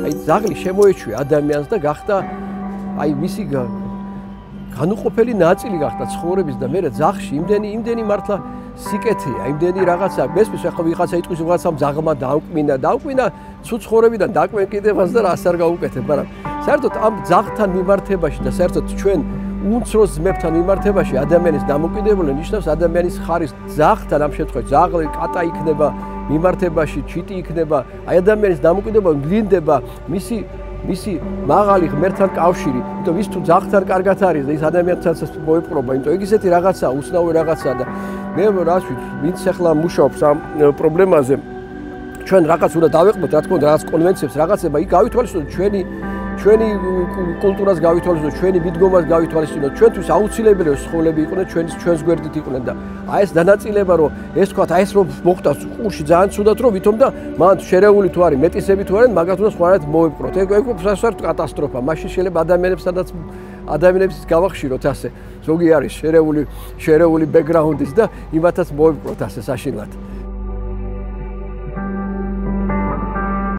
აი ზაღლი შემოეჩვია ადამიანს და გახდა აი მისი განუყოფელი ნაწილი გახდა ცხოვრების და მე ზაღში იმდენი მართლა სიკეთეა, იმდენი რაღაცა, მესმის ახლა ვიღაცა იტყვის ვიღაცამ ზაღმა დაუკმინა ცუდ ცხოვრებიდან დაკმეკიდებას და რას არ გაუკეთებ, მაგრამ საერთოდ ამ ზაღთან მიმართებაში და საერთოდ ჩვენ უმცროს ძმებთან მიმართებაში ადამიანის დამოკიდებულება ნიშნავს ადამიანის ხარის ზაღთან ამ შემთხვევაში ზაღლი კატა იქნება მიმართებაში, ჩიტი იქნება, აი ადამიანის დამოკიდებულება მგლინდება მისი მაღალი ღმერთთან კავშირი, იმიტომ ვის თუ ზაღთან კარგად არის და ის ადამიანთანაც მოეპყრობა, იმიტომ ეგ ისეთი რაღაცაა, უცნაური რაღაცაა და მე რას ვიცი, ვინც ახლა მუშაობს ამ პრობლემაზე, ჩვენ რაღაც უნდა დავეყოთ, რა თქმა უნდა, რაღაც კონვენციებს, რაღაცება, იქ გავითვალისწინოთ ჩვენი კულტურას გავითვალისწინოთ, ჩვენი მიდგომას გავითვალისწინოთ, ჩვენთვის აუცილებელია სხოლები იყვნენ, ჩვენს გვერდით იყვნენ და აი ეს დანაწილება რომ ეს თქვათ, აი ეს რომ მოხდა ყურში ძალიან ცუდად რომ ვითომ და მან შერეული თუ არის, მეტისები თუ არიან, მაგათ უნდა სხვანაირად მოეპყროთ. ეგ საერთოდ კატასტროფა. მაშინ შეიძლება ადამიანებსაც გავახშიროთ ასე. ზოგი არის შერეული ბექგრაუნდის და იმათაც მოეპყროთ ასე საშინლად.